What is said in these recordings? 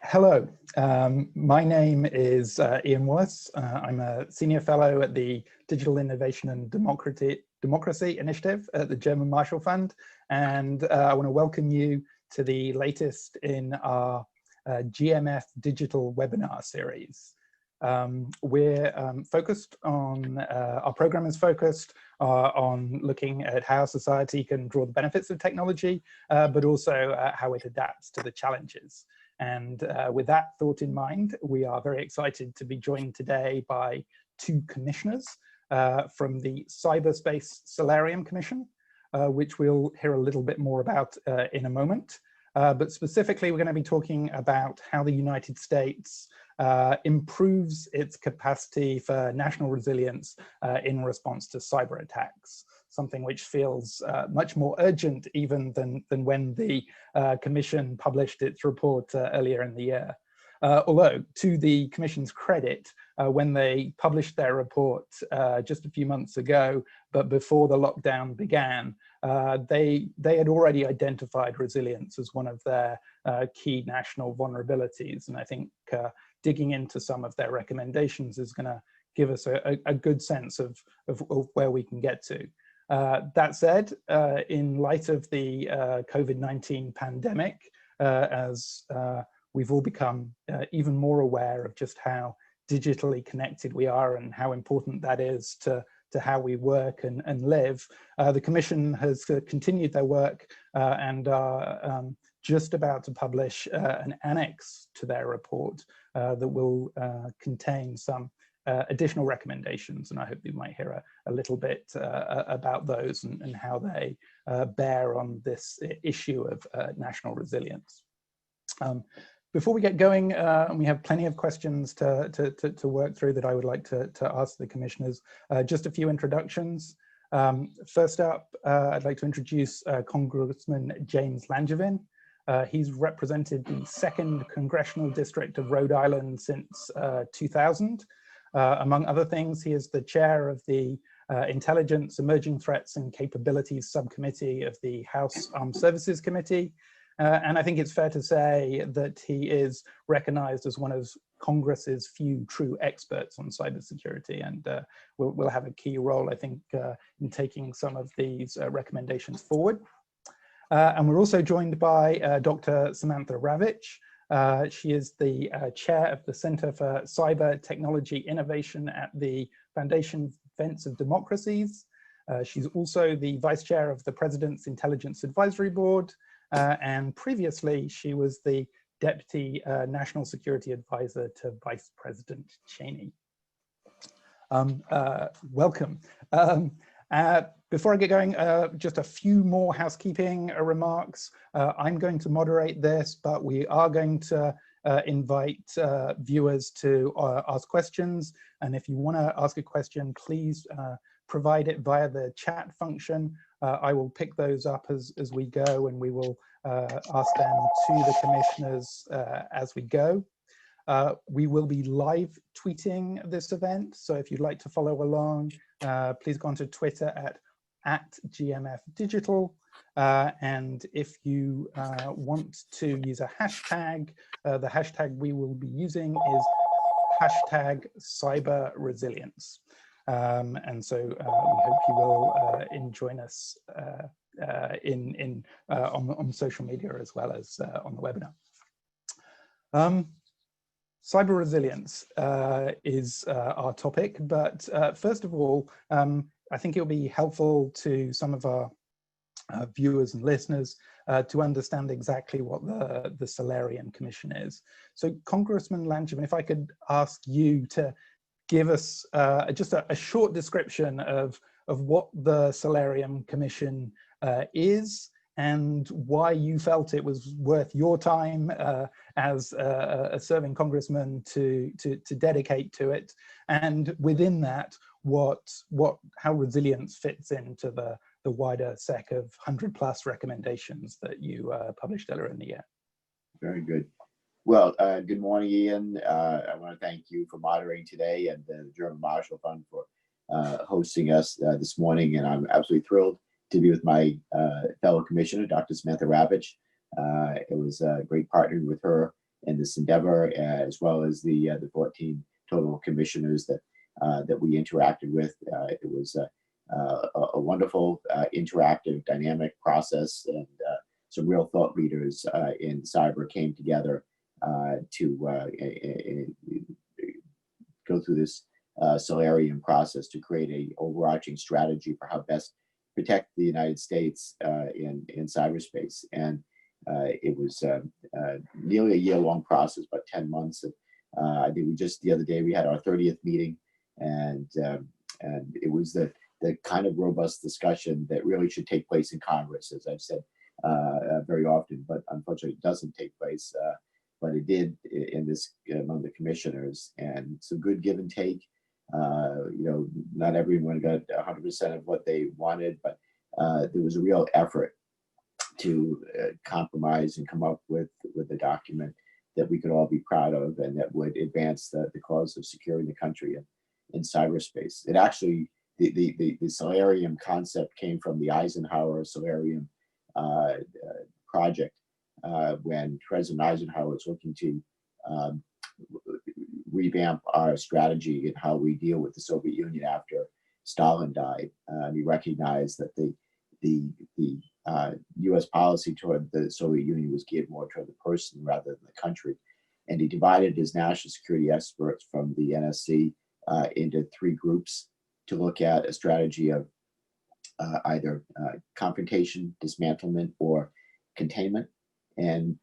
Hello, my name is Ian Wallace. I'm a senior fellow at the Digital Innovation and Democracy Initiative at the German Marshall Fund, and I want to welcome you to the latest in our GMF digital webinar series. We're focused on, our program is focused on looking at how society can draw the benefits of technology, but also how it adapts to the challenges. And with that thought in mind, we are very excited to be joined today by two commissioners from the Cyberspace Solarium Commission, which we'll hear a little bit more about in a moment. But specifically, we're going to be talking about how the United States improves its capacity for national resilience in response to cyber attacks, something which feels much more urgent even than when the Commission published its report earlier in the year. Although, to the Commission's credit, when they published their report just a few months ago, but before the lockdown began, they had already identified resilience as one of their key national vulnerabilities. And I think digging into some of their recommendations is going to give us a good sense of where we can get to. That said, in light of the COVID-19 pandemic, as we've all become even more aware of just how digitally connected we are and how important that is to how we work and live, the Commission has continued their work and are just about to publish an annex to their report that will contain some additional recommendations, and I hope you might hear a little bit about those and how they bear on this issue of national resilience. Before we get going, we have plenty of questions to work through that I would like to ask the commissioners. Just a few introductions. First up, I'd like to introduce Congressman James Langevin. He's represented the 2nd Congressional District of Rhode Island since 2000. Among other things, he is the chair of the Intelligence, Emerging Threats and Capabilities Subcommittee of the House Armed Services Committee. And I think it's fair to say that he is recognized as one of Congress's few true experts on cybersecurity, and will have a key role, I think, in taking some of these recommendations forward. And we're also joined by Dr. Samantha Ravich. She is the chair of the Center for Cyber Technology Innovation at the Foundation Defense of Democracies. She's also the vice chair of the President's Intelligence Advisory Board. And previously, she was the Deputy National Security Advisor to Vice President Cheney. Welcome. Before I get going, just a few more housekeeping remarks. I'm going to moderate this, but we are going to invite viewers to ask questions. And if you want to ask a question, please provide it via the chat function. I will pick those up as we go, and we will ask them to the commissioners as we go. We will be live tweeting this event, so if you'd like to follow along, please go onto Twitter at GMFDigital. And if you want to use a hashtag, the hashtag we will be using is #CyberResilience. And so we hope you will join us on social media as well as on the webinar. Cyber resilience is our topic, but first of all, I think it'll be helpful to some of our viewers and listeners to understand exactly what the Solarium Commission is. So Congressman Langevin, if I could ask you to give us just a short description of what the Solarium Commission is and why you felt it was worth your time as a serving congressman to dedicate to it, and within that, how resilience fits into the wider set of 100+ recommendations that you published earlier in the year. Very good. Well, good morning, Ian. I want to thank you for moderating today, and the German Marshall Fund for hosting us this morning. And I'm absolutely thrilled to be with my fellow commissioner, Dr. Samantha Ravich. It was a great partnering with her in this endeavor, as well as the 14 total commissioners that we interacted with. It was a wonderful, interactive, dynamic process, and some real thought leaders in cyber came together to go through this Solarium process to create a overarching strategy for how best protect the United States in cyberspace. And it was nearly a year-long process, about 10 months. And I think we just the other day we had our 30th meeting, and it was the kind of robust discussion that really should take place in Congress, as I've said very often, but unfortunately it doesn't take place. But it did in this among the commissioners, and some good give and take. Not everyone got 100% of what they wanted, but there was a real effort to compromise and come up with a document that we could all be proud of, and that would advance the cause of securing the country in cyberspace. It actually, the Solarium concept came from the Eisenhower Solarium project when President Eisenhower was looking to revamp our strategy and how we deal with the Soviet Union after Stalin died. He recognized that the U.S. policy toward the Soviet Union was geared more toward the person rather than the country. And he divided his national security experts from the NSC into three groups to look at a strategy of either confrontation, dismantlement, or containment. And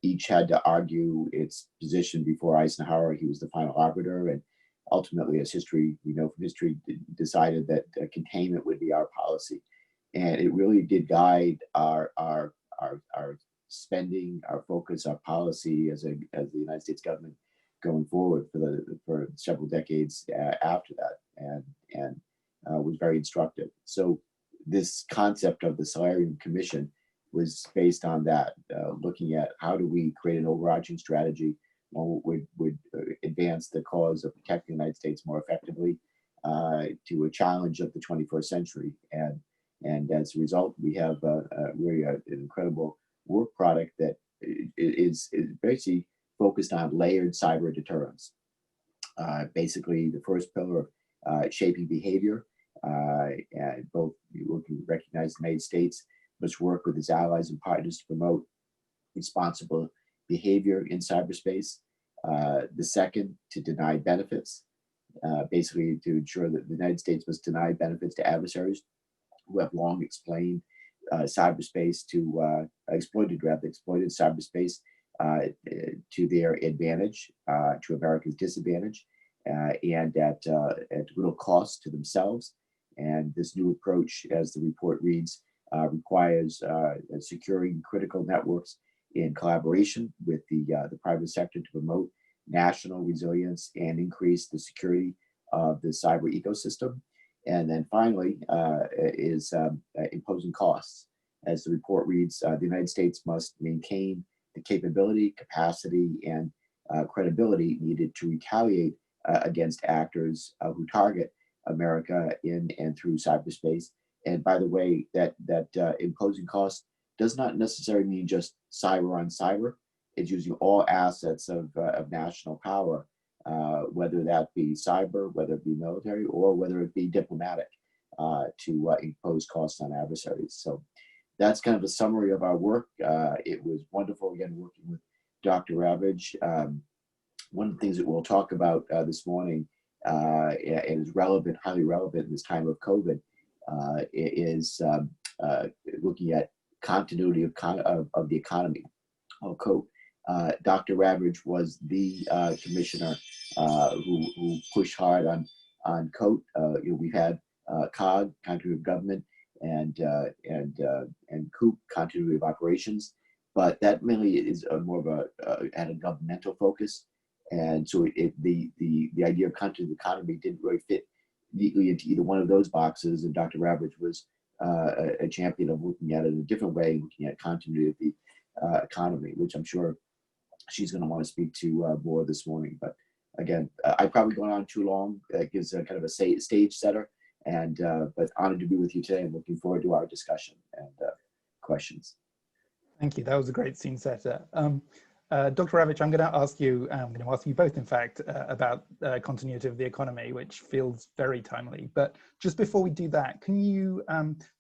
each had to argue its position before Eisenhower. He was the final arbiter, and ultimately, as history, we know from history, decided that containment would be our policy. And it really did guide our spending, our focus, our policy as the United States government going forward for several decades after that, and was very instructive. So this concept of the Solarium Commission was based on that, looking at how do we create an overarching strategy would advance the cause of protecting the United States more effectively to a challenge of the 21st century. And as a result, we have really an incredible work product that is basically focused on layered cyber deterrence. Basically, the first pillar of shaping behavior, and both you can recognize the United States must work with its allies and partners to promote responsible behavior in cyberspace. The second, to deny benefits, basically to ensure that the United States must deny benefits to adversaries who have long exploited cyberspace to exploited cyberspace to their advantage, to America's disadvantage, and at little cost to themselves. And this new approach, as the report reads, requires securing critical networks in collaboration with the private sector to promote national resilience and increase the security of the cyber ecosystem. And then finally is imposing costs. As the report reads, the United States must maintain the capability, capacity, and credibility needed to retaliate against actors who target America in and through cyberspace. And by the way, that imposing costs does not necessarily mean just cyber on cyber. It's using all assets of national power, whether that be cyber, whether it be military, or whether it be diplomatic, to impose costs on adversaries. So that's kind of a summary of our work. It was wonderful, again, working with Dr. Ravich. One of the things that we'll talk about this morning, and is relevant, highly relevant in this time of COVID, is looking at continuity of the economy. I'll quote, Dr. Ravich was the commissioner who pushed hard on COAT. We've had COG, continuity of government, and COOP, continuity of operations, but that mainly is more of a governmental focus. And so the idea of continuity of the economy didn't really fit neatly into either one of those boxes. And Dr. Ravich was a champion of looking at it in a different way, looking at continuity of the economy, which I'm sure she's going to want to speak to more this morning. But again, I've probably gone on too long. That gives kind of a stage setter. But honored to be with you today and looking forward to our discussion and questions. Thank you. That was a great scene setter. Dr. Ravich, I'm going to ask you both, in fact, about continuity of the economy, which feels very timely. But just before we do that, can you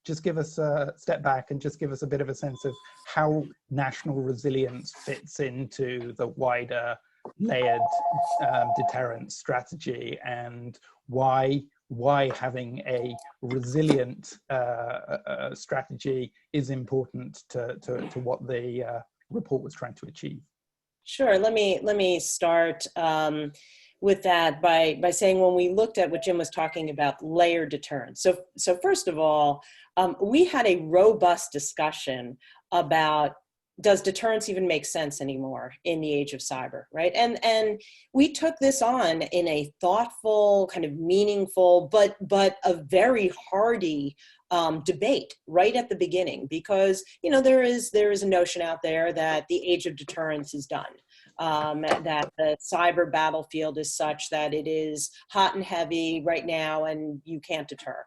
just give us a step back and just give us a bit of a sense of how national resilience fits into the wider layered deterrence strategy, and why having a resilient strategy is important to what the report was trying to achieve? Sure. Let me start with that by saying, when we looked at what Jim was talking about, layered deterrence. So first of all, we had a robust discussion about, does deterrence even make sense anymore in the age of cyber, right? And we took this on in a thoughtful, kind of meaningful, but a very hardy debate right at the beginning, because there is a notion out there that the age of deterrence is done, that the cyber battlefield is such that it is hot and heavy right now and you can't deter.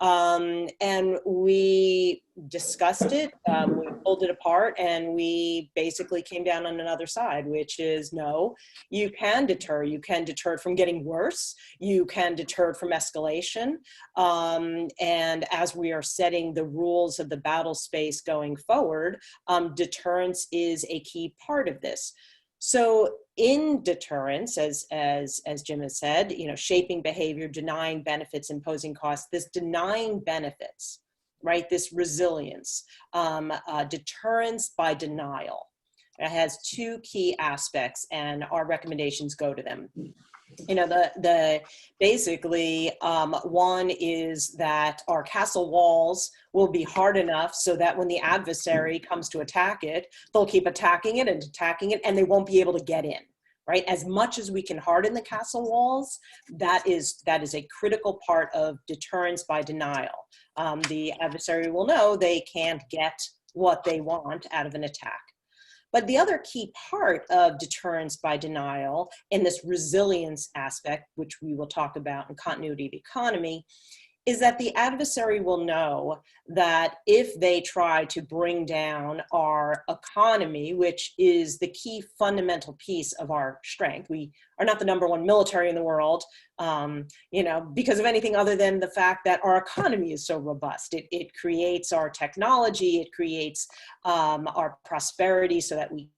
And we discussed it, we pulled it apart, and we basically came down on another side, which is, no, you can deter. You can deter it from getting worse. You can deter it from escalation. And as we are setting the rules of the battle space going forward, deterrence is a key part of this. So in deterrence, as Jim has said, shaping behavior, denying benefits, imposing costs, this denying benefits, right? This resilience, deterrence by denial. It has two key aspects, and our recommendations go to them. Basically, one is that our castle walls will be hard enough so that when the adversary comes to attack it, they'll keep attacking it, and they won't be able to get in, right? As much as we can harden the castle walls, that is a critical part of deterrence by denial. The adversary will know they can't get what they want out of an attack. But the other key part of deterrence by denial in this resilience aspect, which we will talk about in continuity of the economy, is that the adversary will know that if they try to bring down our economy, which is the key fundamental piece of our strength, we are not the #1 military in the world, because of anything other than the fact that our economy is so robust. It creates our technology, it creates our prosperity, so that we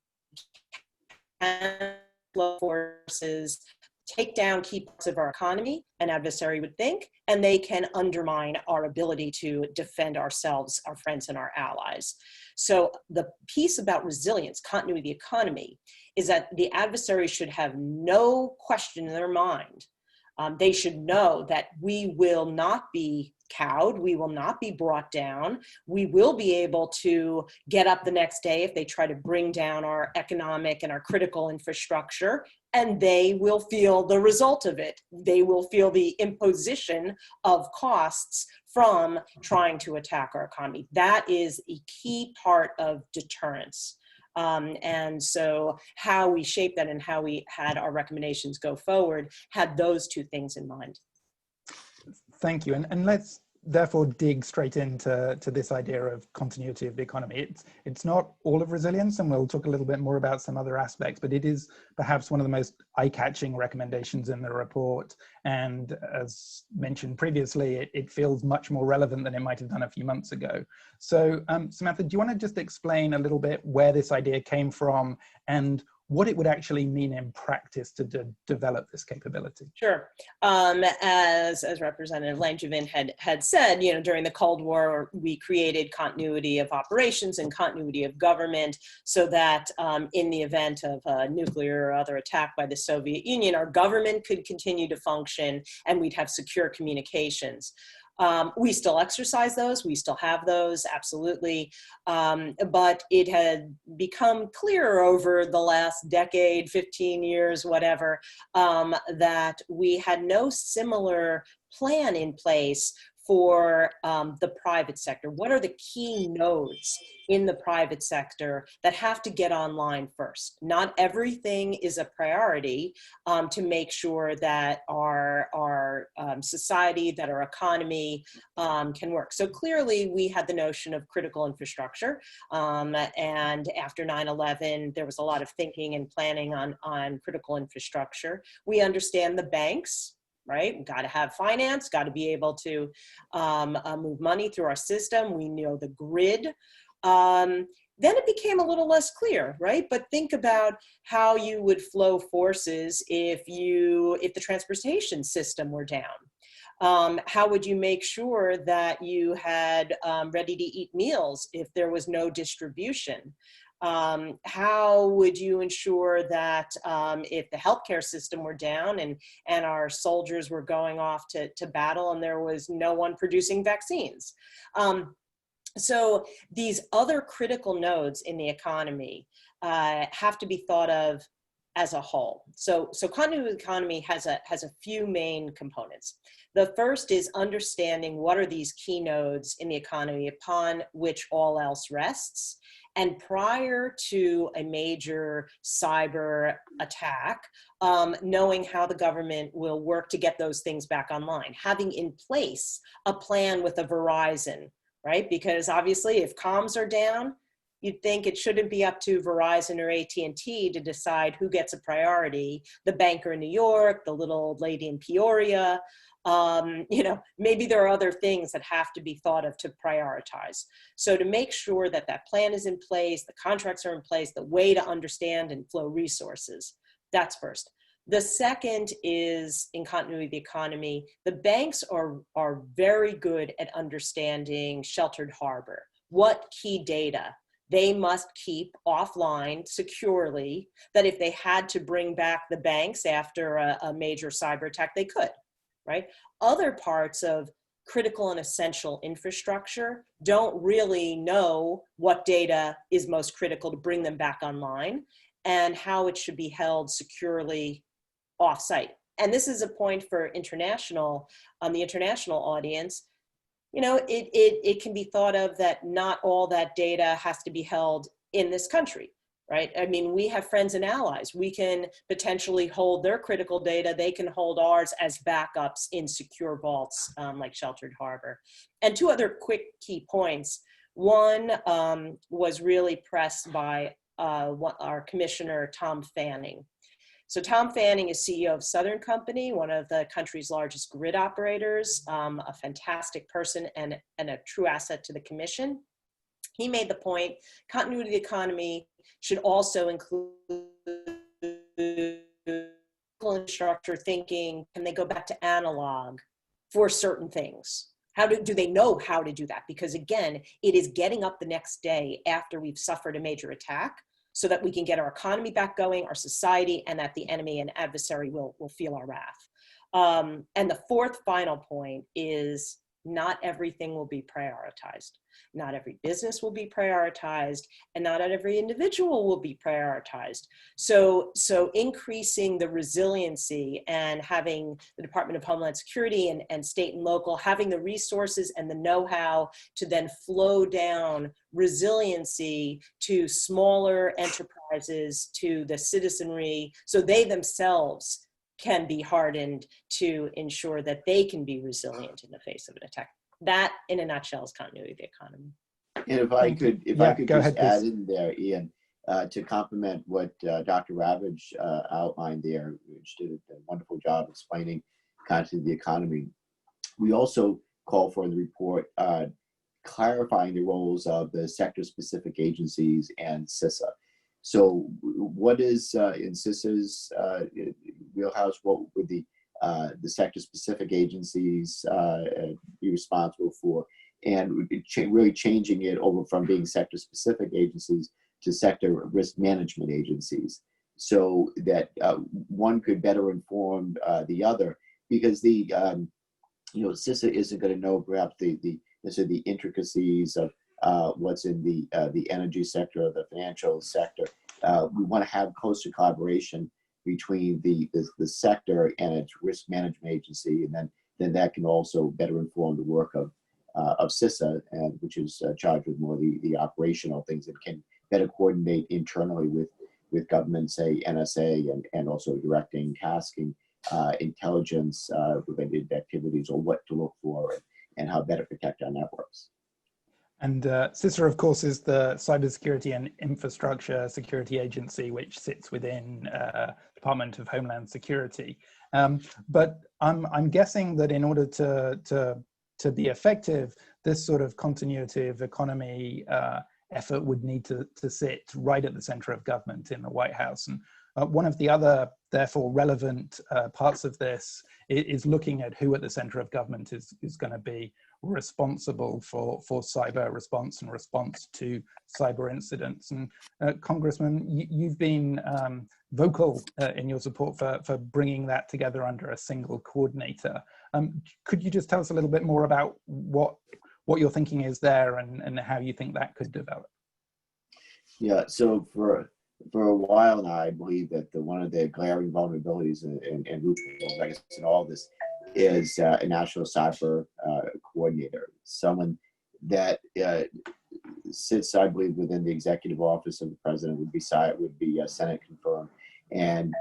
can flow forces, take down key parts of our economy, an adversary would think, and they can undermine our ability to defend ourselves, our friends, and our allies. So the piece about resilience, continuity of the economy, is that the adversary should have no question in their mind. They should know that we will not be cowed, we will not be brought down, we will be able to get up the next day if they try to bring down our economic and our critical infrastructure, and they will feel the result of it. They will feel the imposition of costs from trying to attack our economy. That is a key part of deterrence. And so how we shape that and how we had our recommendations go forward had those two things in mind. Thank you. And let's therefore dig straight into this idea of continuity of the economy. It's not all of resilience, and we'll talk a little bit more about some other aspects, but it is perhaps one of the most eye-catching recommendations in the report. And as mentioned previously, it feels much more relevant than it might have done a few months ago. So Samantha, do you want to just explain a little bit where this idea came from and what it would actually mean in practice to develop this capability? Sure. As Representative Langevin had said, during the Cold War, we created continuity of operations and continuity of government so that in the event of a nuclear or other attack by the Soviet Union, our government could continue to function and we'd have secure communications. We still exercise those, we still have those, absolutely. But it had become clear over the last decade, 15 years, whatever, that we had no similar plan in place for the private sector? What are the key nodes in the private sector that have to get online first? Not everything is a priority to make sure that our society, that our economy can work. So clearly we had the notion of critical infrastructure, and after 9/11 there was a lot of thinking and planning on critical infrastructure. We understand the banks, right? We've got to have finance, got to be able to move money through our system. We know the grid. Then it became a little less clear, right? But think about how you would flow forces if the transportation system were down. How would you make sure that you had ready-to-eat meals if there was no distribution? How would you ensure that if the healthcare system were down and our soldiers were going off to battle and there was no one producing vaccines? So these other critical nodes in the economy have to be thought of as a whole. So continuity of the economy has a few main components. The first is understanding what are these key nodes in the economy upon which all else rests. And prior to a major cyber attack, knowing how the government will work to get those things back online, having in place a plan with a Verizon, right? Because obviously if comms are down, you'd think it shouldn't be up to Verizon or AT&T to decide who gets a priority, the banker in New York, the little old lady in Peoria. Maybe there are other things that have to be thought of to prioritize. So to make sure that that plan is in place, the contracts are in place, the way to understand and flow resources, that's first. The second is, in continuity of the economy, the banks are very good at understanding sheltered harbor. What key data they must keep offline securely, that if they had to bring back the banks after a major cyber attack, they could, right? Other parts of critical and essential infrastructure don't really know what data is most critical to bring them back online and how it should be held securely off-site. And this is a point for the international audience. It can be thought of that not all that data has to be held in this country, right? I mean, we have friends and allies. We can potentially hold their critical data. They can hold ours as backups in secure vaults like Sheltered Harbor. And two other quick key points. One was really pressed by our commissioner, Tom Fanning. So Tom Fanning is CEO of Southern Company, one of the country's largest grid operators, a fantastic person and a true asset to the commission. He made the point, continuity of the economy should also include infrastructure thinking. Can they go back to analog for certain things? How do they know how to do that? Because again, it is getting up the next day after we've suffered a major attack, so that we can get our economy back going, our society, and that the enemy and adversary will feel our wrath. And the fourth final point is not everything will be prioritized. Not every business will be prioritized, and not every individual will be prioritized. So increasing the resiliency and having the Department of Homeland Security and state and local, having the resources and the know-how to then flow down resiliency to smaller enterprises, to the citizenry, so they themselves can be hardened to ensure that they can be resilient in the face of an attack. That, in a nutshell, is continuity of the economy. And if I could go just ahead, add please. in there, Ian, to complement what Dr. Ravich outlined there, which did a wonderful job explaining continuity of the economy. We also call for in the report clarifying the roles of the sector-specific agencies and CISA. So what is in CISA's wheelhouse? What would the sector-specific agencies be responsible for? And really changing it over from being sector-specific agencies to sector risk management agencies, so that one could better inform the other, because the CISA isn't going to know perhaps the intricacies of what's in the energy sector or the financial sector. We want to have closer collaboration between the sector and its risk management agency, and then then that can also better inform the work of CISA, and which is charged with more the operational things that can better coordinate internally with government, say NSA, and also directing, tasking, intelligence related activities, or what to look for and how better protect our networks. And CISA, of course, is the Cybersecurity and Infrastructure Security Agency, which sits within Department of Homeland Security. But I'm guessing that in order to be effective, this sort of continuity of economy effort would need to sit right at the center of government in the White House. And one of the other, therefore, relevant parts of this is looking at who at the center of government is going to be responsible for cyber response and response to cyber incidents. And Congressman, you've been vocal in your support for bringing that together under a single coordinator. Could you just tell us a little bit more about what your thinking is there and how you think that could develop? Yeah, so for a while now, I believe that one of the glaring vulnerabilities and loopholes, I guess, in all this is a national cyber coordinator, someone that sits, I believe, within the executive office of the president, would be Senate confirmed, and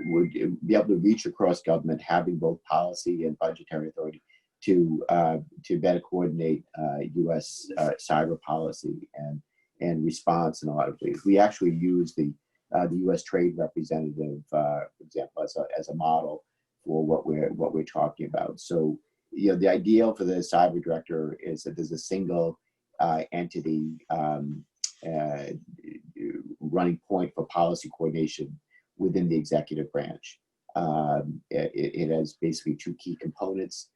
would be able to reach across government, having both policy and budgetary authority to better coordinate U.S. cyber policy and response in a lot of ways. We actually use the U.S. Trade Representative, for example, as a model for what we're talking about. So, the ideal for the cyber director is that there's a single entity running point for policy coordination within the executive branch. It has basically two key components.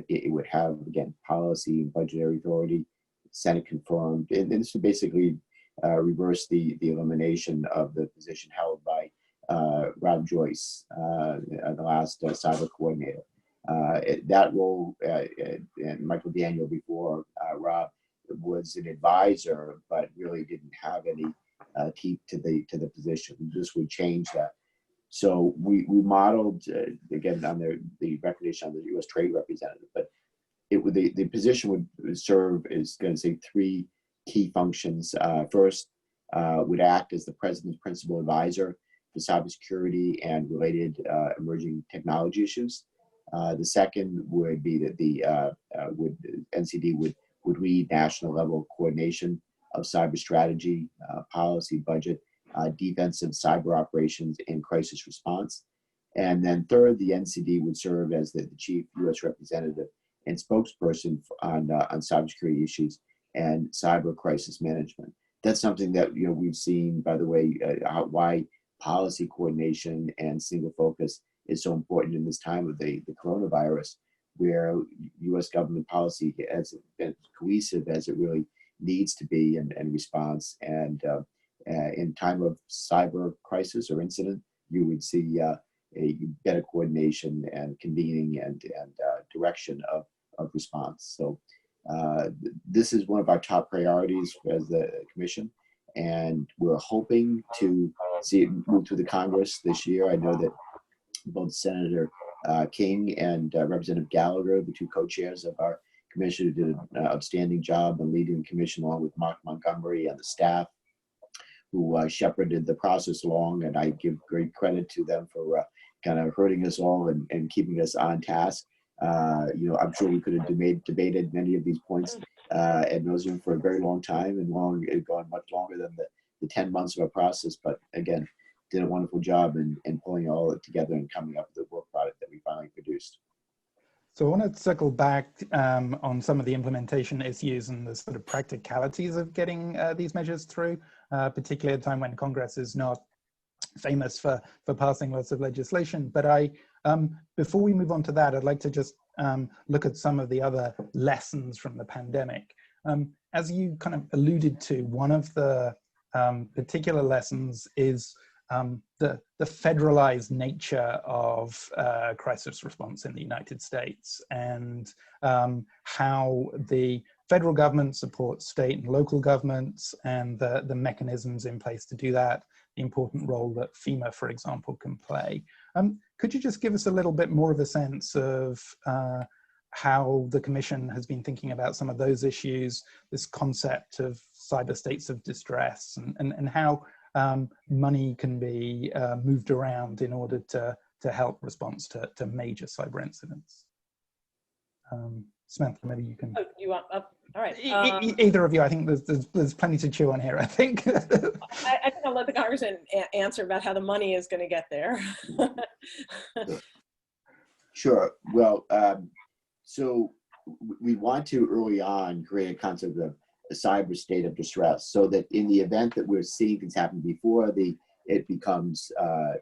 It would have, again, policy and budgetary authority, Senate confirmed, and this would basically reverse the elimination of the position held by Rob Joyce, the last cyber coordinator. That role, and Michael Daniel before Rob, was an advisor, but really didn't have any teeth to the position. This would change that. So we modeled, again, on the recommendation of the U.S. Trade Representative, but the position would serve as, going to say, three key functions. First, would act as the president's principal advisor for cybersecurity and related emerging technology issues. The second would be that the NCD would lead national level coordination of cyber strategy, policy, budget, defensive cyber operations, and crisis response. And then third, the NCD would serve as the chief U.S. representative and spokesperson on cybersecurity issues and cyber crisis management. That's something that we've seen, by the way, why policy coordination and single focus is so important in this time of the coronavirus, where U.S. government policy has been cohesive as it really needs to be in response. And in time of cyber crisis or incident, you would see a better coordination and convening and direction of response. So this is one of our top priorities as the commission, and we're hoping to see it move through the Congress this year. I know that both Senator King and Representative Gallagher, the two co-chairs of our commission, who did an outstanding job in leading the commission, along with Mark Montgomery and the staff, who shepherded the process along, and I give great credit to them for kind of herding us all and keeping us on task. I'm sure we could have debated many of these points ad nauseum for a very long time, and gone much longer than the 10 months of our process. But again, did a wonderful job in pulling all of it together and coming up with the work product that we finally produced. So I want to circle back on some of the implementation issues and the sort of practicalities of getting these measures through, particularly at a time when Congress is not famous for passing lots of legislation. But before we move on to that, I'd like to just look at some of the other lessons from the pandemic. As you kind of alluded to, one of the particular lessons is the federalized nature of crisis response in the United States, and how the federal government supports state and local governments and the mechanisms in place to do that. the important role that FEMA, for example, can play. Could you just give us a little bit more of a sense of how the Commission has been thinking about some of those issues, this concept of cyber states of distress, and how money can be moved around in order to help response to major cyber incidents? Samantha, maybe you can. Oh, you want? All right. Either of you. I think there's plenty to chew on here, I think. I think I'll let the Congressman answer about how the money is going to get there. Sure. Well, so we want to early on create a concept of a cyber state of distress, so that in the event that we're seeing things happen before it becomes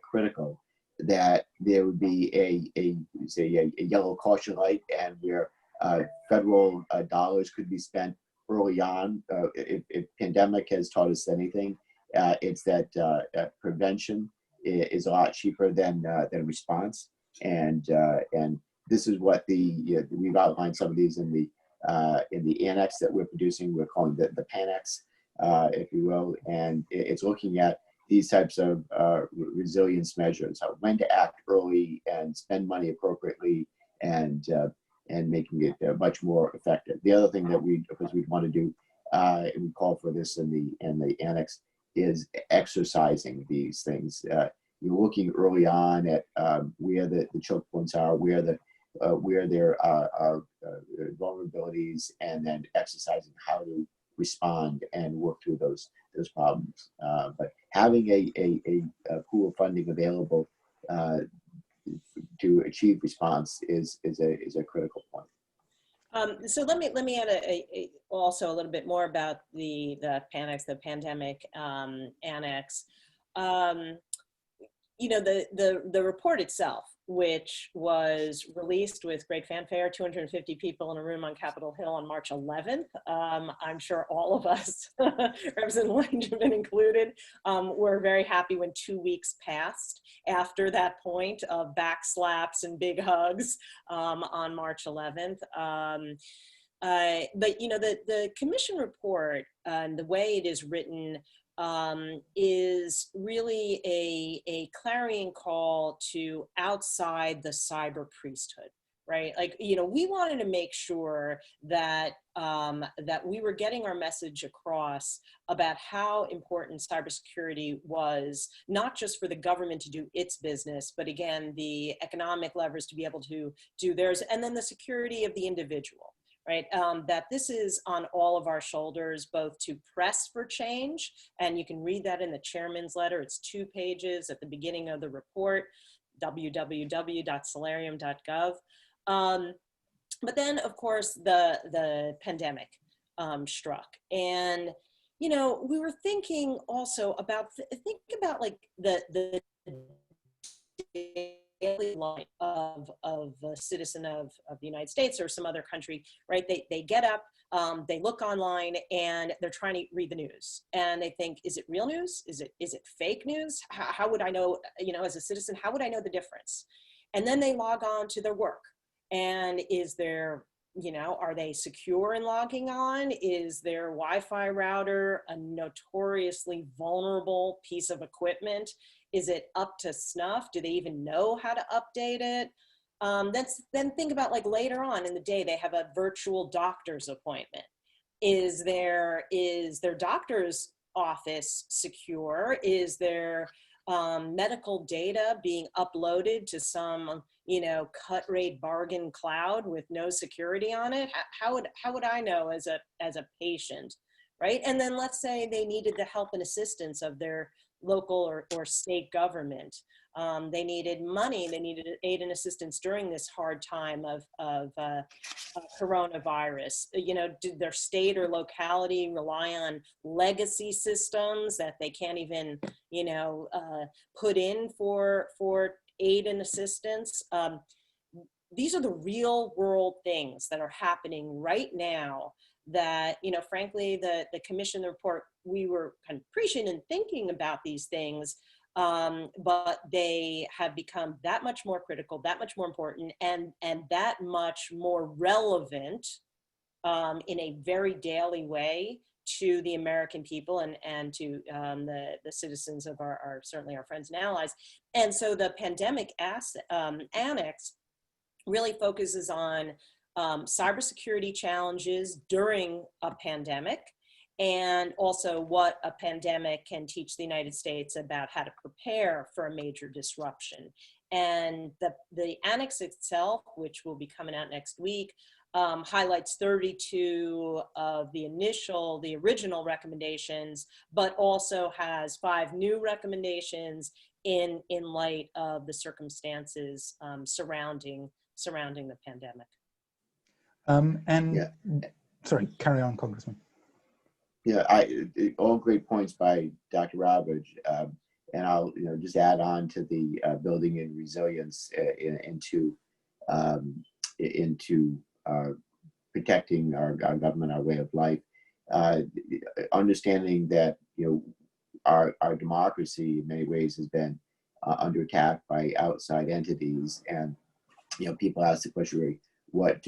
critical, that there would be a yellow caution light, and where federal dollars could be spent early on. If pandemic has taught us anything, it's that prevention is a lot cheaper than response, and this is what we've outlined some of these in the annex that we're producing. We're calling the Panex, if you will, and it's looking at these types of resilience measures, when to act early and spend money appropriately, and making it much more effective. The other thing that we'd want to do, and we call for this in the annex, is exercising these things. You're looking early on at where the choke points are, where there are vulnerabilities, and then exercising how to respond and work through those problems. But having a pool of funding available to achieve response is a critical point. So let me add also a little bit more about the Panex, the pandemic annex. You know, the report itself, which was released with great fanfare, 250 people in a room on Capitol Hill on March 11th. I'm sure all of us, Representative Langevin included, were very happy when 2 weeks passed after that point of backslaps and big hugs on March 11th. But you know, the commission report and the way it is written is really a clarion call to outside the cyber priesthood, right? Like, you know, we wanted to make sure that that we were getting our message across about how important cybersecurity was, not just for the government to do its business, but again, the economic levers to be able to do theirs, and then the security of the individual. Right, that this is on all of our shoulders, both to press for change, and you can read that in the chairman's letter. It's 2 pages at the beginning of the report, www.solarium.gov. But then, of course, the pandemic struck, and you know, we were thinking also about like the daily life of a citizen of the United States or some other country, right? They get up, they look online, and they're trying to read the news, and they think, is it real news? Is it fake news? How would I know, you know, as a citizen, how would I know the difference? And then they log on to their work, and is there, you know, are they secure in logging on? Is their Wi-Fi router a notoriously vulnerable piece of equipment? Is it up to snuff? Do they even know how to update it? Then think about, like, later on in the day, they have a virtual doctor's appointment. Is their doctor's office secure? Is their medical data being uploaded to some, you know, cut rate bargain cloud with no security on it? How would I know as a patient, right? And then let's say they needed the help and assistance of their local or state government. They needed money, they needed aid and assistance during this hard time of coronavirus. You know, did their state or locality rely on legacy systems that they can't even, you know, put in for aid and assistance? These are the real world things that are happening right now that, you know, frankly, the commission report, we were kind of preaching and thinking about these things, but they have become that much more critical, that much more important, and that much more relevant in a very daily way to the American people and to the citizens of certainly our friends and allies. And so the pandemic annex really focuses on cybersecurity challenges during a pandemic, and also what a pandemic can teach the United States about how to prepare for a major disruption. And the annex itself, which will be coming out next week, highlights 32 of the original recommendations, but also has 5 new recommendations in light of the circumstances surrounding the pandemic. Sorry, carry on, Congressman. Yeah, all great points by Dr. Ravich, and I'll just add on to the building in resilience into protecting our government, our way of life, understanding that our democracy in many ways has been under attack by outside entities, and people ask the question, what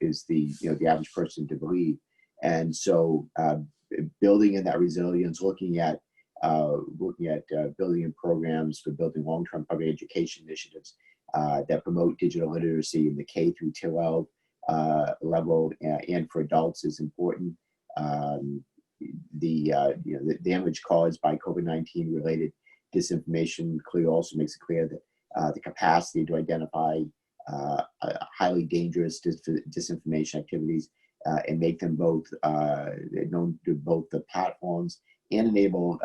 is the average person to believe? And so building in that resilience, looking at building in programs for building long-term public education initiatives that promote digital literacy in the K through 12 level and for adults is important. The damage caused by COVID-19 related disinformation clearly also makes it clear that the capacity to identify highly dangerous disinformation activities and make them both known to both the platforms and enable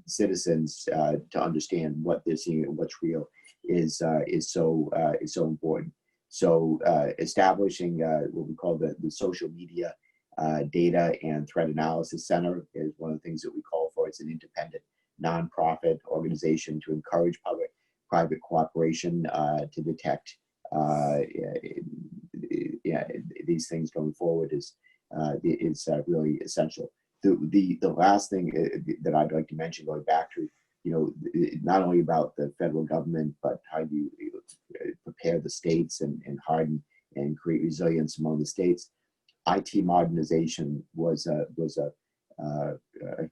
citizens to understand what they're seeing and what's real is so important. So establishing what we call the social media data and threat analysis center is one of the things that we call for. It's an independent nonprofit organization to encourage public-private cooperation to detect these things going forward is really essential. The last thing that I'd like to mention, going back to not only about the federal government, but how you prepare the states and harden and create resilience among the states. IT modernization was a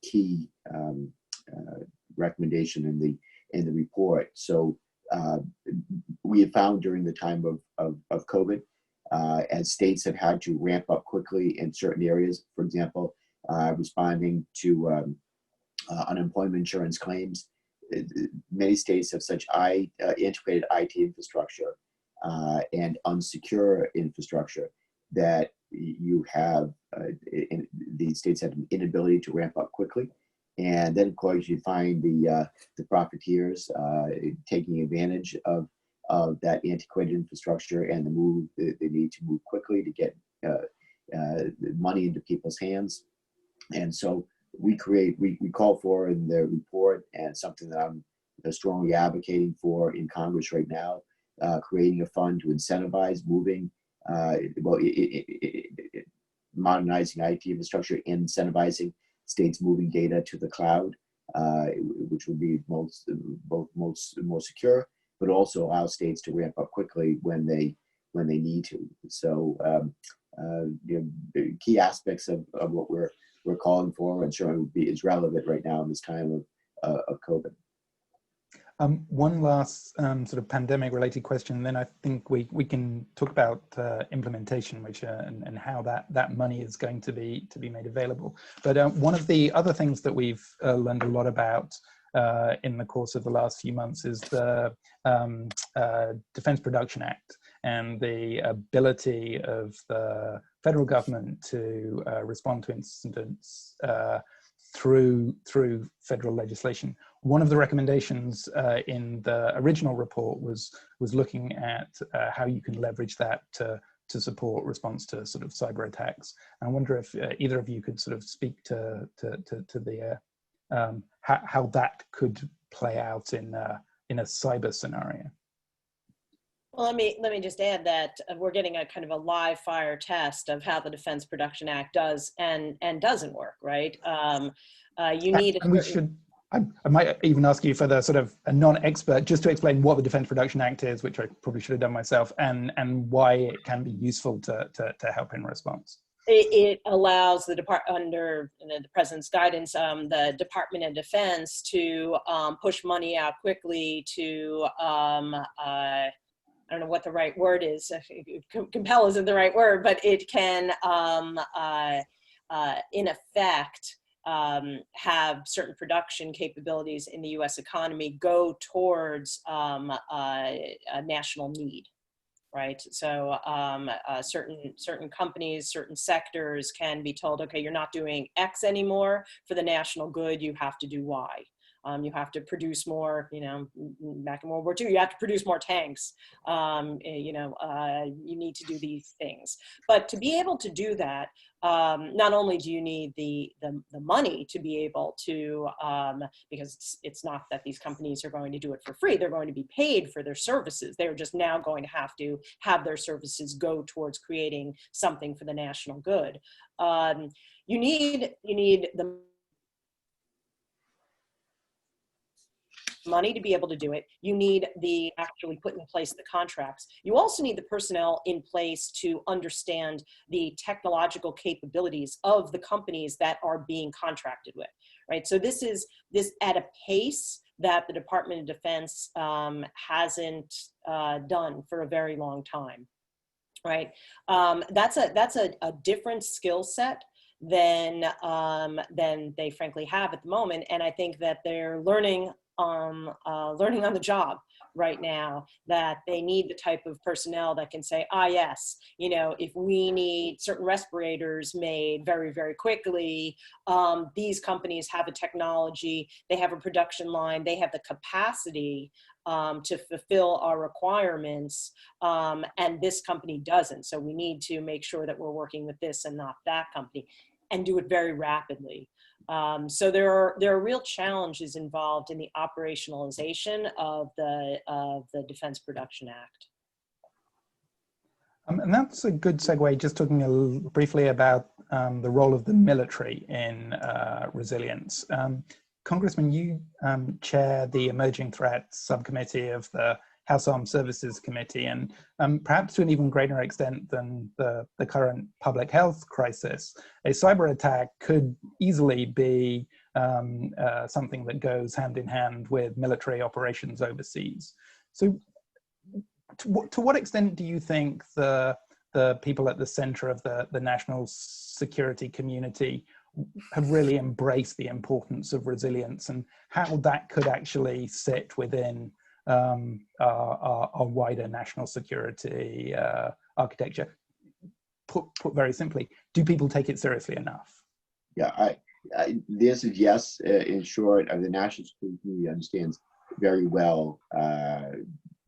key recommendation in the report. So we have found during the time of COVID, as states have had to ramp up quickly in certain areas, for example, responding to unemployment insurance claims. Many states have such integrated IT infrastructure and unsecure infrastructure that you have these states have an inability to ramp up quickly. And then, of course, you find the profiteers taking advantage of that antiquated infrastructure and the need to move quickly to get money into people's hands. And so we call for in the report, and something that I'm strongly advocating for in Congress right now, creating a fund to incentivize moving, modernizing IT infrastructure and incentivizing states moving data to the cloud, which would be more secure, but also allow states to ramp up quickly when they need to. So the key aspects of what we're calling for, and sure is relevant right now in this time of COVID. One last sort of pandemic-related question, and then I think we can talk about implementation, which and how that money is going to be made available. But one of the other things that we've learned a lot about in the course of the last few months is the Defense Production Act and the ability of the federal government to respond to incidents through federal legislation. One of the recommendations in the original report was looking at how you can leverage that to support response to sort of cyber attacks. And I wonder if either of you could sort of speak to the how that could play out in a cyber scenario. Well, let me just add that we're getting a kind of a live fire test of how the Defense Production Act does and doesn't work, right? You need. And we should I might even ask you for the sort of a non-expert, just to explain what the Defense Production Act is, which I probably should have done myself, and why it can be useful to help in response. It allows the under the president's guidance, the Department of Defense to push money out quickly to, I don't know what the right word is, compel isn't the right word, but it can, in effect, have certain production capabilities in the U.S. economy go towards a national need. Right, so certain companies, certain sectors can be told, okay, you're not doing X anymore for the national good. You have to do Y. You have to produce more. You know, back in World War II, you have to produce more tanks. You need to do these things. But to be able to do that, not only do you need the money to be able to, because it's not that these companies are going to do it for free, they're going to be paid for their services. They're just now going to have their services go towards creating something for the national good. You need the money to be able to do it. You need actually put in place the contracts. You also need the personnel in place to understand the technological capabilities of the companies that are being contracted with, right? So this at a pace that the Department of Defense hasn't done for a very long time, right? That's a different skill set than they frankly have at the moment, and I think that they're learning on the job right now, that they need the type of personnel that can say, yes, you know, if we need certain respirators made very, very quickly, these companies have a technology, they have a production line, they have the capacity to fulfill our requirements, and this company doesn't. So we need to make sure that we're working with this and not that company, and do it very rapidly. So there are real challenges involved in the operationalization of the Defense Production Act. And that's a good segue, just talking briefly about the role of the military in resilience. Congressman, you chair the Emerging Threats Subcommittee of the House Armed Services Committee, and perhaps to an even greater extent than the current public health crisis, a cyber attack could easily be something that goes hand in hand with military operations overseas. So to what extent do you think the people at the center of the national security community have really embraced the importance of resilience, and how that could actually sit within our wider national security architecture? Put very simply, do people take it seriously enough? Yeah, the answer is yes. In short, the national security community understands very well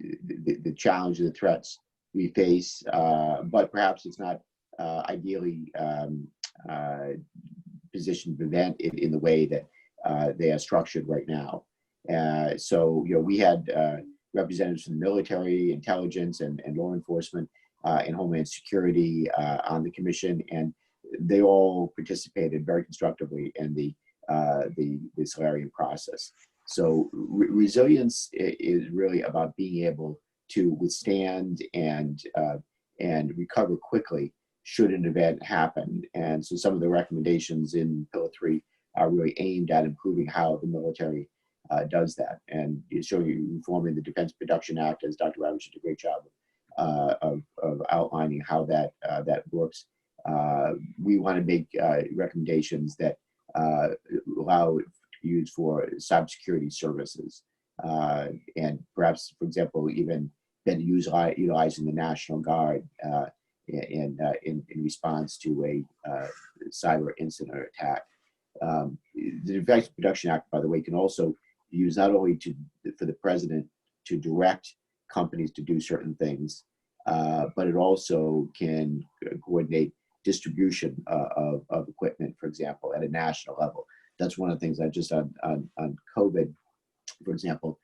the challenge and the threats we face, but perhaps it's not ideally positioned to prevent it in the way that they are structured right now. So, you know, we had representatives from the military, intelligence, and law enforcement, and Homeland Security on the commission, and they all participated very constructively in the Solarium process. So resilience is really about being able to withstand and recover quickly should an event happen. And so some of the recommendations in Pillar 3 are really aimed at improving how the military does that. And showing reforming the Defense Production Act, as Dr. Ravich did a great job of outlining how that works. We want to make recommendations that allow use for cybersecurity services, and perhaps, for example, even then utilizing the National Guard in response to a cyber incident or attack. The Defense Production Act, by the way, can also be used not only for the president to direct companies to do certain things, but it also can coordinate distribution of equipment, for example, at a national level. That's one of the things I just on COVID, for example,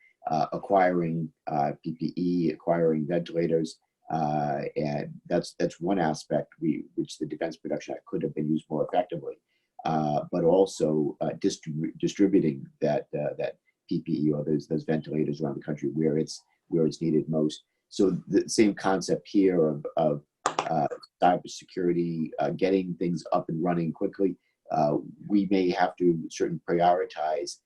acquiring PPE, acquiring ventilators, and that's one aspect which the Defense Production Act could have been used more effectively. but also distributing that PPE or those ventilators around the country where it's needed most. So the same concept here of cybersecurity, getting things up and running quickly. We may have to prioritize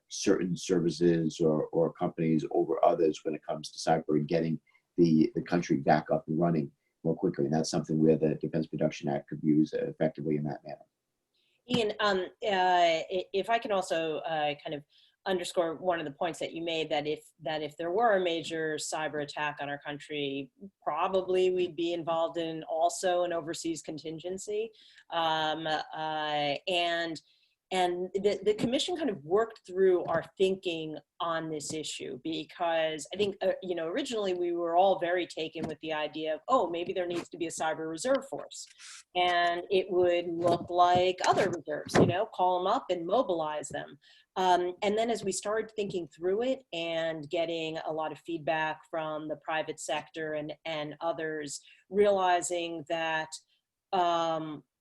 certain services or companies over others when it comes to cyber and getting the country back up and running more quickly. And that's something where the Defense Production Act could be used effectively in that manner. Ian, if I can also kind of underscore one of the points that you made, that if there were a major cyber attack on our country, probably we'd be involved in also an overseas contingency. And the commission kind of worked through our thinking on this issue, because I think, originally we were all very taken with the idea of, oh, maybe there needs to be a cyber reserve force. And it would look like other reserves, call them up and mobilize them. And then as we started thinking through it and getting a lot of feedback from the private sector and others, realizing that,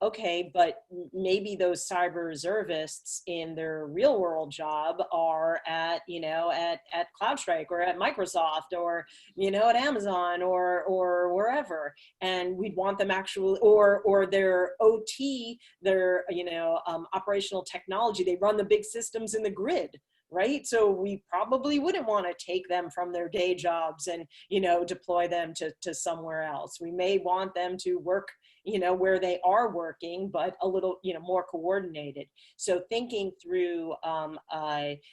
okay, but maybe those cyber reservists in their real world job are at CrowdStrike or at Microsoft or, at Amazon or wherever. And we'd want them actually, or their OT, their, operational technology, they run the big systems in the grid, right? So we probably wouldn't want to take them from their day jobs and, deploy them to somewhere else. We may want them to work, where they are working, but a little, more coordinated. So thinking through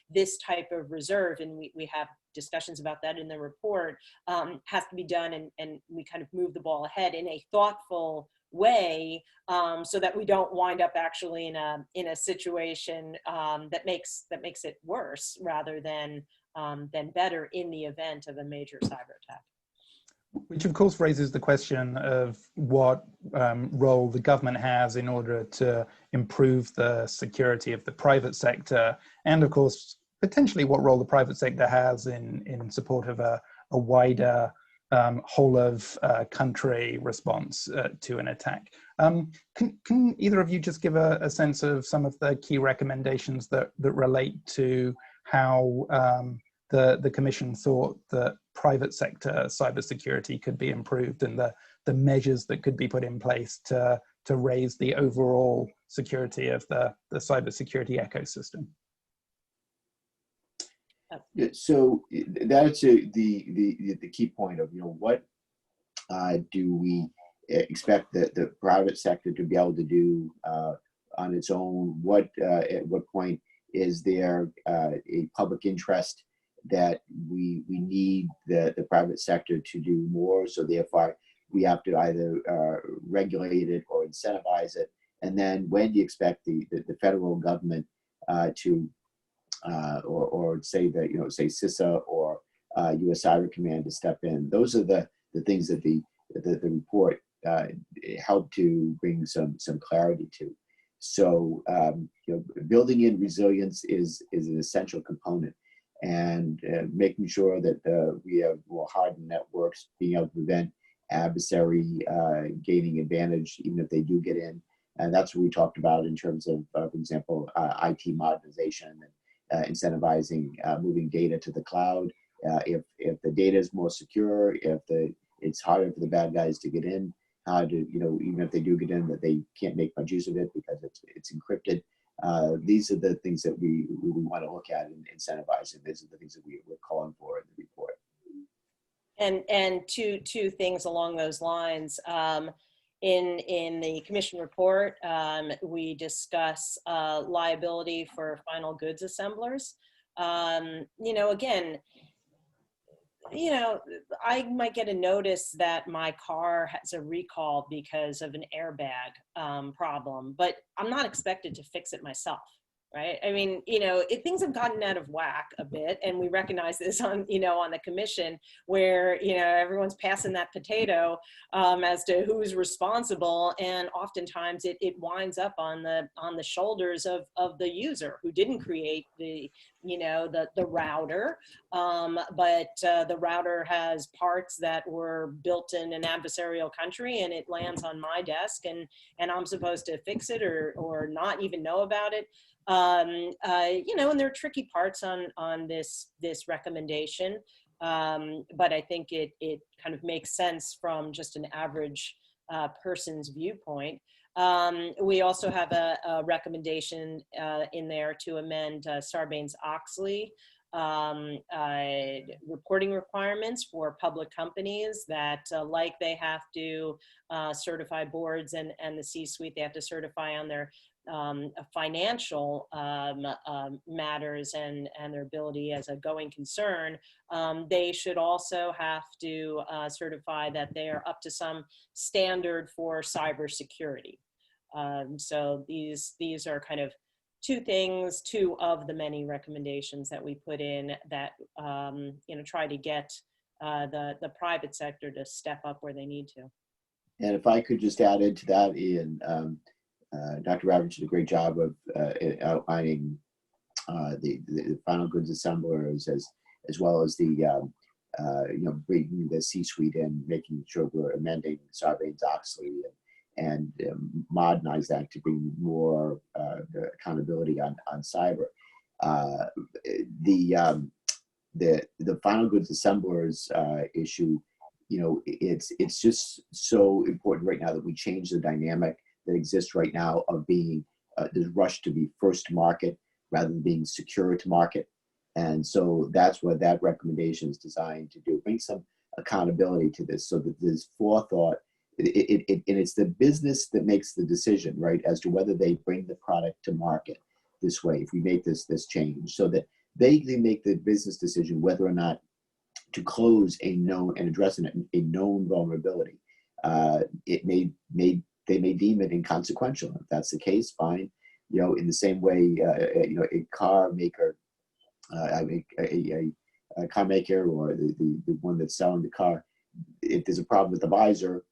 this type of reserve, and we have discussions about that in the report, has to be done, and we kind of move the ball ahead in a thoughtful way, so that we don't wind up actually in a situation that makes it worse rather than better in the event of a major cyber attack. Which of course raises the question of what role the government has in order to improve the security of the private sector, and of course potentially what role the private sector has in support of a wider whole of country response to an attack. Can either of you just give a sense of some of the key recommendations that relate to how the Commission thought that private sector cybersecurity could be improved, and the measures that could be put in place to raise the overall security of the cybersecurity ecosystem? So that's the key point of, what do we expect the private sector to be able to do on its own? At what point is there a public interest that we need the private sector to do more? So therefore we have to either regulate it or incentivize it. And then when do you expect the federal government to or say that, say CISA or U.S. Cyber Command to step in? Those are the things that the report helped to bring some clarity to. So building in resilience is an essential component, and making sure that we have more hardened networks, being able to prevent adversary gaining advantage even if they do get in. And that's what we talked about in terms of, for example, IT modernization and incentivizing moving data to the cloud. If the data is more secure, if it's harder for the bad guys to get in, how to, even if they do get in, that they can't make much use of it because it's encrypted. These are the things that we want to look at and incentivize, and these are the things that we're calling for in the report. And two things along those lines. In the commission report, we discuss liability for final goods assemblers. Again, I might get a notice that my car has a recall because of an airbag problem, but I'm not expected to fix it myself, right? I mean, things have gotten out of whack a bit, and we recognize this on, on the commission, where, everyone's passing that potato as to who's responsible, and oftentimes it winds up on the shoulders of the user who didn't create the router, but the router has parts that were built in an adversarial country, and it lands on my desk, and I'm supposed to fix it or not even know about it. And there are tricky parts on this recommendation, but I think it kind of makes sense from just an average person's viewpoint. We also have a recommendation in there to amend Sarbanes-Oxley reporting requirements for public companies that, like they have to certify boards and the C-suite, they have to certify on their financial matters and their ability as a going concern. They should also have to certify that they are up to some standard for cybersecurity. So these are kind of two of the many recommendations that we put in that try to get the private sector to step up where they need to. And if I could just add into that, Ian, Dr. Ravich did a great job of outlining the final goods assemblers as well as the bringing the C-suite in, making sure we're amending Sarbanes-Oxley and modernize that to bring more accountability on cyber. The final goods assemblers issue, it's just so important right now that we change the dynamic that exists right now of being this rush to be first to market rather than being secure to market. And so that's what that recommendation is designed to do, bring some accountability to this so that there's forethought. And it's the business that makes the decision, right, as to whether they bring the product to market this way, if we make this change, so that they make the business decision whether or not to close a known and address a known vulnerability. They may deem it inconsequential. If that's the case, fine. In the same way, a car maker, a car maker or the one that's selling the car, if there's a problem with the visor,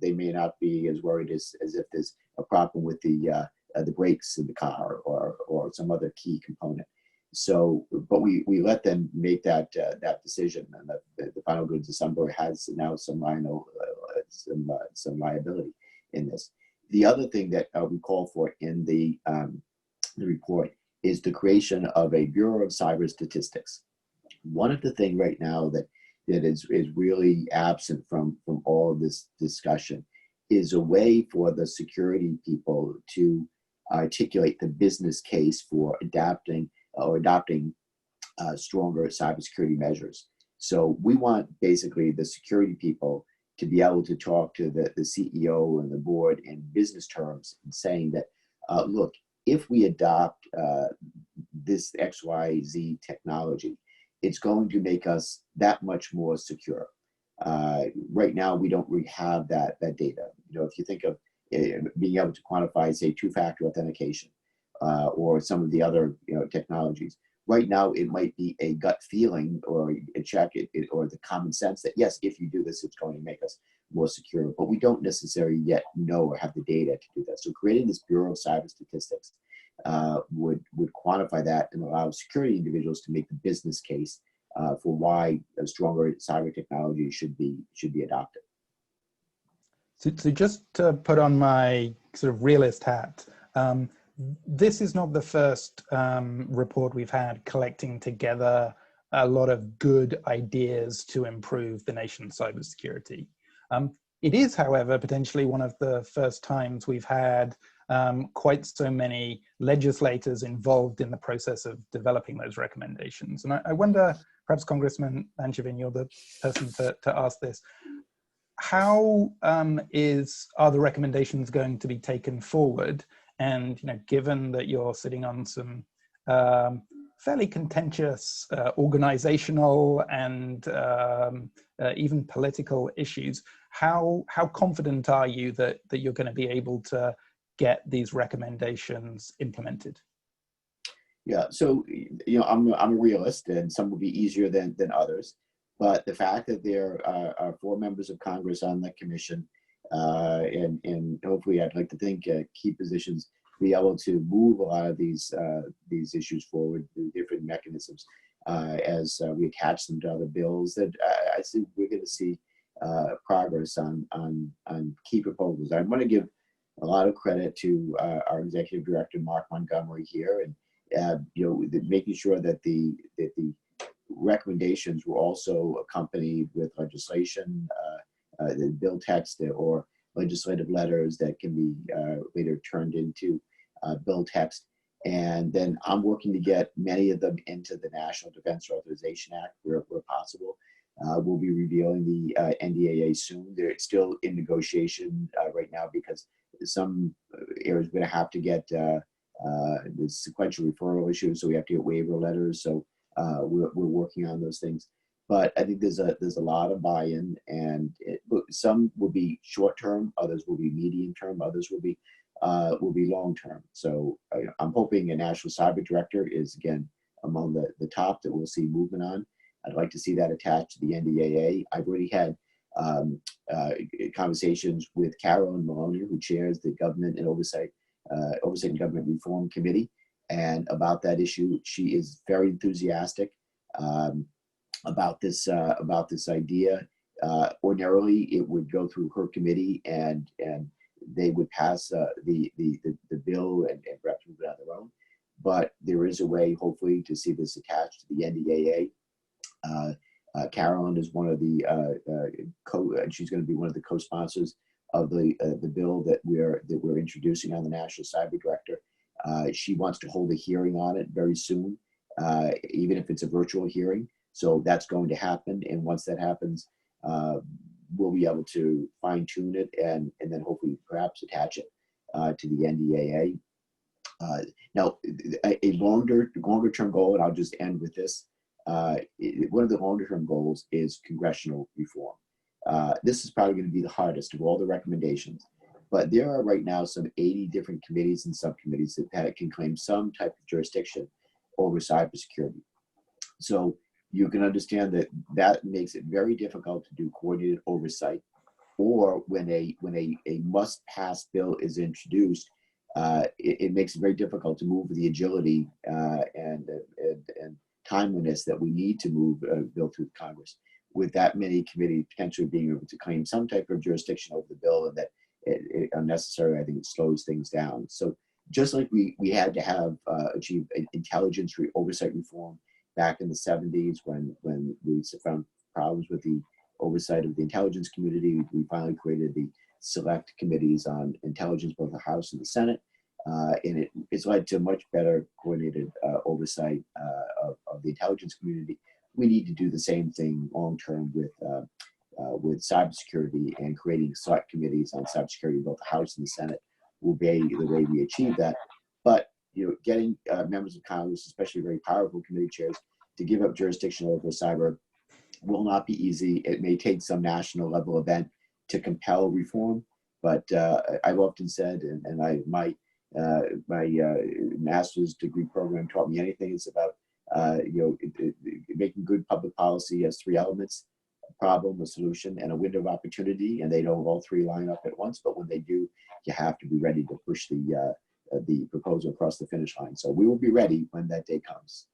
they may not be as worried as if there's a problem with the brakes in the car or some other key component. So, but we let them make that decision, and the final goods assembler has now some liability in this. The other thing that we call for in the report is the creation of a Bureau of Cyber Statistics. One of the things right now that is really absent from all of this discussion is a way for the security people to articulate the business case for adopting stronger cybersecurity measures. So we want basically the security people to be able to talk to the CEO and the board in business terms and saying that, look, if we adopt this XYZ technology, it's going to make us that much more secure. Right now, we don't really have that data. If you think of being able to quantify, say, two-factor authentication or some of the other technologies, right now it might be a gut feeling or a check or the common sense that yes, if you do this, it's going to make us more secure. But we don't necessarily yet know or have the data to do that. So creating this Bureau of Cyber Statistics would quantify that and allow security individuals to make the business case for why a stronger cyber technology should be adopted. So just to put on my sort of realist hat, this is not the first report we've had collecting together a lot of good ideas to improve the nation's cybersecurity. It is, however, potentially one of the first times we've had quite so many legislators involved in the process of developing those recommendations. And I wonder, perhaps Congressman Langevin, you're the person to ask this. How are the recommendations going to be taken forward? And given that you're sitting on some fairly contentious organizational and even political issues, how confident are you that you're going to be able to get these recommendations implemented? Yeah, so I'm a realist, and some will be easier than others. But the fact that there are 4 members of Congress on the commission, and hopefully, I'd like to think key positions, be able to move a lot of these issues forward through different mechanisms as we attach them to other bills. That I think we're going to see progress on key proposals. I want to give a lot of credit to our executive director, Mark Montgomery, here, and making sure that the recommendations were also accompanied with legislation, the bill text, or legislative letters that can be later turned into bill text. And then I'm working to get many of them into the National Defense Authorization Act where possible. We'll be revealing the NDAA soon. They're still in negotiation right now because some areas we're going to have to get the sequential referral issues, so we have to get waiver letters. So we're working on those things. But I think there's a lot of buy-in, and some will be short-term, others will be medium-term, others will be long-term. So I'm hoping a national cyber director is again among the top that we'll see movement on. I'd like to see that attached to the NDAA. I've already had conversations with Carolyn Maloney, who chairs the Government and Oversight and Government Reform Committee, and about that issue. She is very enthusiastic about this idea. Ordinarily, it would go through her committee, and they would pass the bill and perhaps move it on their own. But there is a way, hopefully, to see this attached to the NDAA. Carolyn is one of the she's going to be one of the co-sponsors of the bill that we're introducing on the National Cyber Director. She wants to hold a hearing on it very soon, even if it's a virtual hearing. So that's going to happen, and once that happens, we'll be able to fine tune it and then hopefully perhaps attach it to the NDAA. Now, a longer term goal, and I'll just end with this. One of the longer term goals is congressional reform. This is probably going to be the hardest of all the recommendations, but there are right now some 80 different committees and subcommittees that can claim some type of jurisdiction over cybersecurity. So you can understand that makes it very difficult to do coordinated oversight, or when a must-pass bill is introduced, it makes it very difficult to move with the agility and timeliness that we need to move a bill through Congress. With that many committees potentially being able to claim some type of jurisdiction over the bill, and that it unnecessary, I think it slows things down. So just like we had to have achieve intelligence oversight reform back in the 70s when we found problems with the oversight of the intelligence community, we finally created the select committees on intelligence, both the House and the Senate. And it's led to much better coordinated oversight of the intelligence community. We need to do the same thing long term with cybersecurity, and creating select committees on cybersecurity, both the House and the Senate, will be the way we achieve that. But getting members of Congress, especially very powerful committee chairs, to give up jurisdiction over cyber will not be easy. It may take some national level event to compel reform, but I've often said, and my master's degree program taught me anything. It's about making good public policy has 3 elements: a problem, a solution, and a window of opportunity. And they don't all 3 line up at once, but when they do, you have to be ready to push the proposal across the finish line. So we will be ready when that day comes.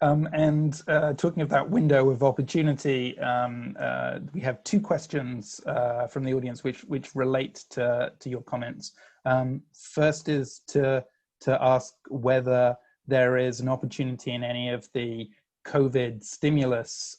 And talking of that window of opportunity, we have 2 questions from the audience which relate to your comments. First is to ask whether there is an opportunity in any of the COVID stimulus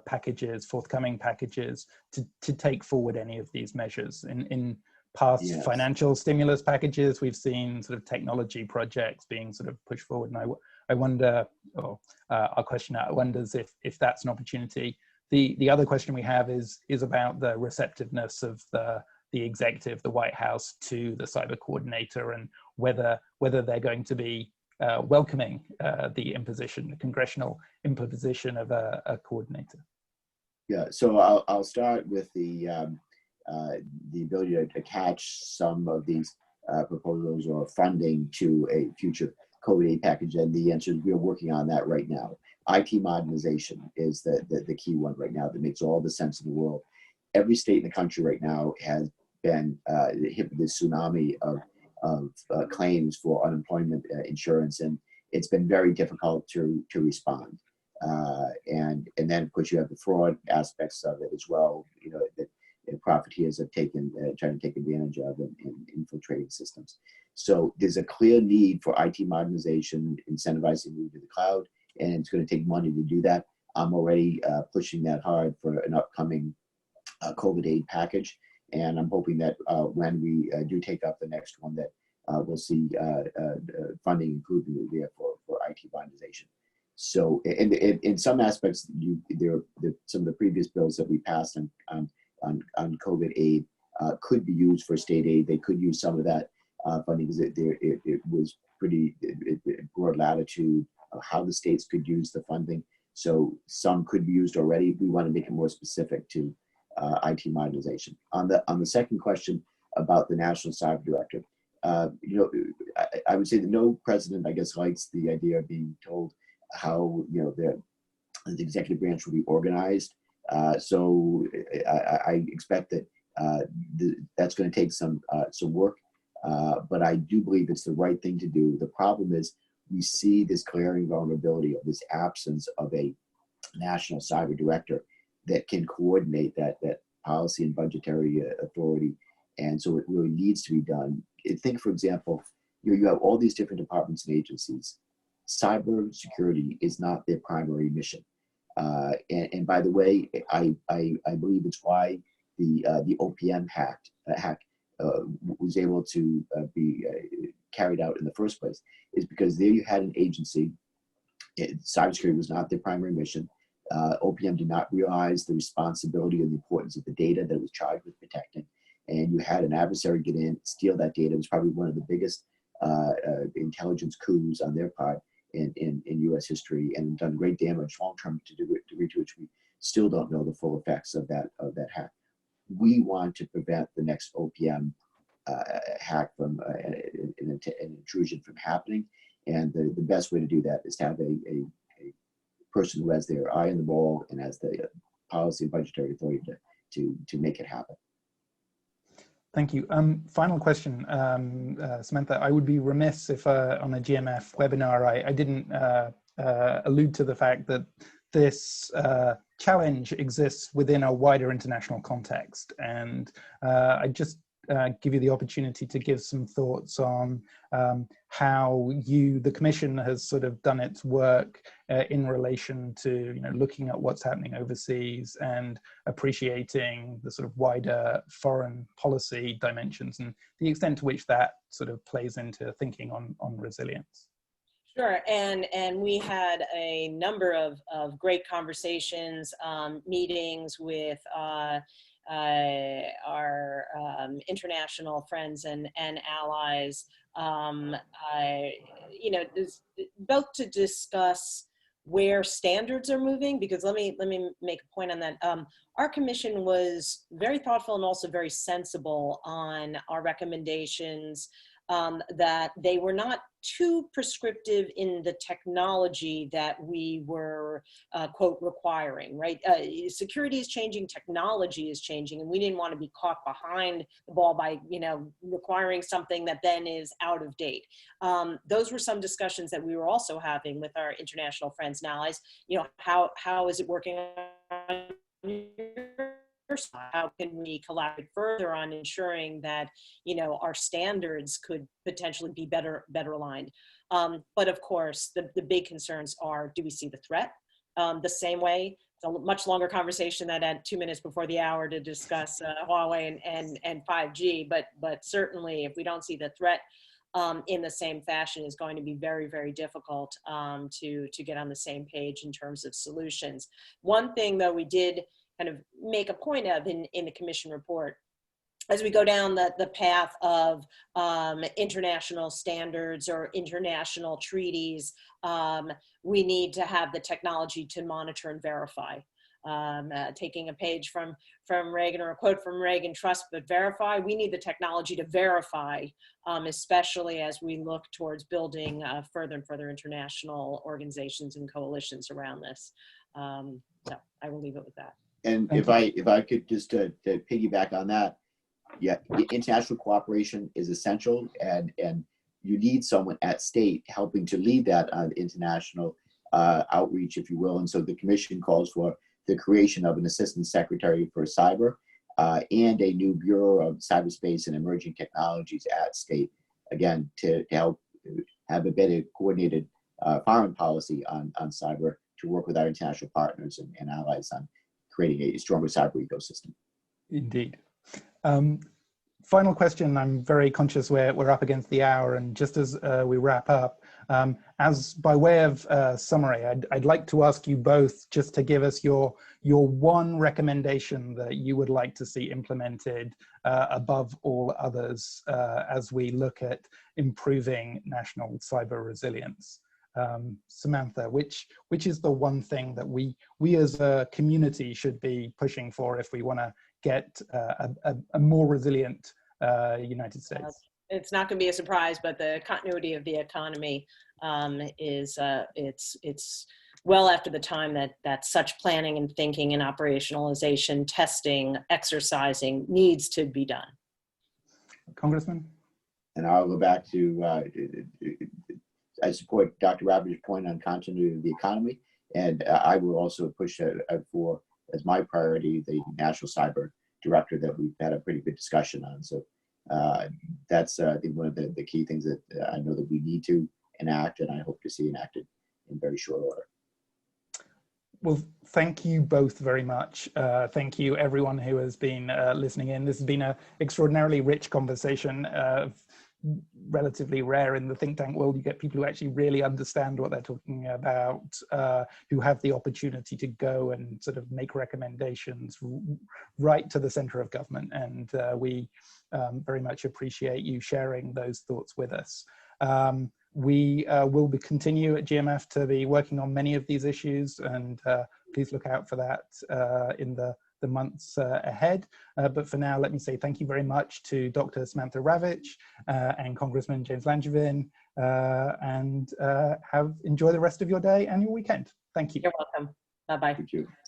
packages, forthcoming packages, to take forward any of these measures. In past financial stimulus packages, we've seen sort of technology projects being sort of pushed forward, and I wonder, or our questioner wonders if that's an opportunity. The other question we have is about the receptiveness of the executive, the White House, to the cyber coordinator, and whether they're going to be welcoming the congressional imposition of a coordinator. Yeah, so I'll start with the ability to attach some of these proposals or funding to a future COVID aid package? And the answer is we are working on that right now. IT modernization is the key one right now that makes all the sense in the world. Every state in the country right now has been hit with this tsunami of claims for unemployment insurance, and it's been very difficult to respond. And then of course you have the fraud aspects of it as well. You know, that profiteers have taken, trying to take advantage of in infiltrating systems. So there's a clear need for IT modernization, incentivizing move to the cloud, and it's going to take money to do that. I'm already pushing that hard for an upcoming COVID aid package, and I'm hoping that when we do take up the next one, that we'll see funding included there for IT modernization. So, in some aspects, some of the previous bills that we passed on COVID aid could be used for state aid. They could use some of that funding because it was pretty broad latitude of how the states could use the funding. So some could be used already. We want to make it more specific to IT modernization. On the second question about the National Cyber Director, you know, I would say that no president, I guess, likes the idea of being told how, you know, the executive branch will be organized. So I expect that that's going to take some work, but I do believe it's the right thing to do. The problem is we see this glaring vulnerability of this absence of a national cyber director that can coordinate that policy and budgetary authority, and so it really needs to be done. Think, for example, you have all these different departments and agencies. Cyber security is not their primary mission. And by the way, I believe it's why the OPM hack was able to be carried out in the first place, is because there you had an agency. Cybersecurity was not their primary mission. OPM did not realize the responsibility and the importance of the data that it was charged with protecting. And you had an adversary get in, steal that data. It was probably one of the biggest intelligence coups on their part in U.S. history, and done great damage long-term to the degree to which we still don't know the full effects of that hack. We want to prevent the next OPM hack from an intrusion from happening, and the best way to do that is to have a person who has their eye on the ball and has the policy and budgetary authority to make it happen. Thank you. Final question, Samantha. I would be remiss if on a GMF webinar I didn't allude to the fact that this challenge exists within a wider international context. And I just give you the opportunity to give some thoughts on how the Commission has sort of done its work in relation to, you know, looking at what's happening overseas and appreciating the sort of wider foreign policy dimensions and the extent to which that sort of plays into thinking on resilience. Sure, and we had a number of great conversations, meetings with our international friends and allies, you know, both to discuss where standards are moving, because let me make a point on that. Our commission was very thoughtful and also very sensible on our recommendations, that they were not too prescriptive in the technology that we were, quote, requiring, right? Security is changing, technology is changing, and we didn't want to be caught behind the ball by, you know, requiring something that then is out of date. Those were some discussions that we were also having with our international friends and allies. You know, how is it working on your side? How can we collaborate further on ensuring that, you know, our standards could potentially be better aligned? But of course, the big concerns are, do we see the threat the same way? It's a much longer conversation that had 2 minutes before the hour to discuss Huawei and 5G, but certainly if we don't see the threat in the same fashion, is going to be very, very difficult to get on the same page in terms of solutions. One thing though we did kind of make a point of in the Commission report, as we go down the path of international standards or international treaties, we need to have the technology to monitor and verify. taking a page from Reagan or a quote from Reagan, trust but verify. We need the technology to verify, especially as we look towards building further and further international organizations and coalitions around this. So I will leave it with that. And if I could just to piggyback on that, yeah, international cooperation is essential, and you need someone at state helping to lead that international outreach, if you will. And so the commission calls for the creation of an assistant secretary for cyber and a new Bureau of Cyberspace and Emerging Technologies at state, again, to help have a better coordinated foreign policy on cyber, to work with our international partners and allies on creating a stronger cyber ecosystem. Indeed. Final question. I'm very conscious we're up against the hour, and just as we wrap up, as by way of summary, I'd like to ask you both just to give us your one recommendation that you would like to see implemented above all others as we look at improving national cyber resilience. Samantha, which is the one thing that we as a community should be pushing for if we want to get a more resilient United States? It's not going to be a surprise, but the continuity of the economy is it's well after the time that such planning and thinking and operationalization, testing, exercising needs to be done. Congressman? And I'll go back to I support Dr. Ravich's point on continuity of the economy, and I will also push for, as my priority, the National Cyber Director that we've had a pretty good discussion on. So that's, I think, one of the key things that I know that we need to enact, and I hope to see enacted in very short order. Well, thank you both very much. Thank you, everyone who has been listening in. This has been an extraordinarily rich conversation. Relatively rare in the think tank world. You get people who actually really understand what they're talking about, who have the opportunity to go and sort of make recommendations right to the center of government. And we very much appreciate you sharing those thoughts with us. We will continue at GMF to be working on many of these issues, and please look out for that in the months ahead. But for now, let me say thank you very much to Dr. Samantha Ravich and Congressman James Langevin, and enjoy the rest of your day and your weekend. Thank you. You're welcome. Bye-bye.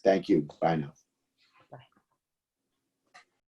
Thank you. Bye now.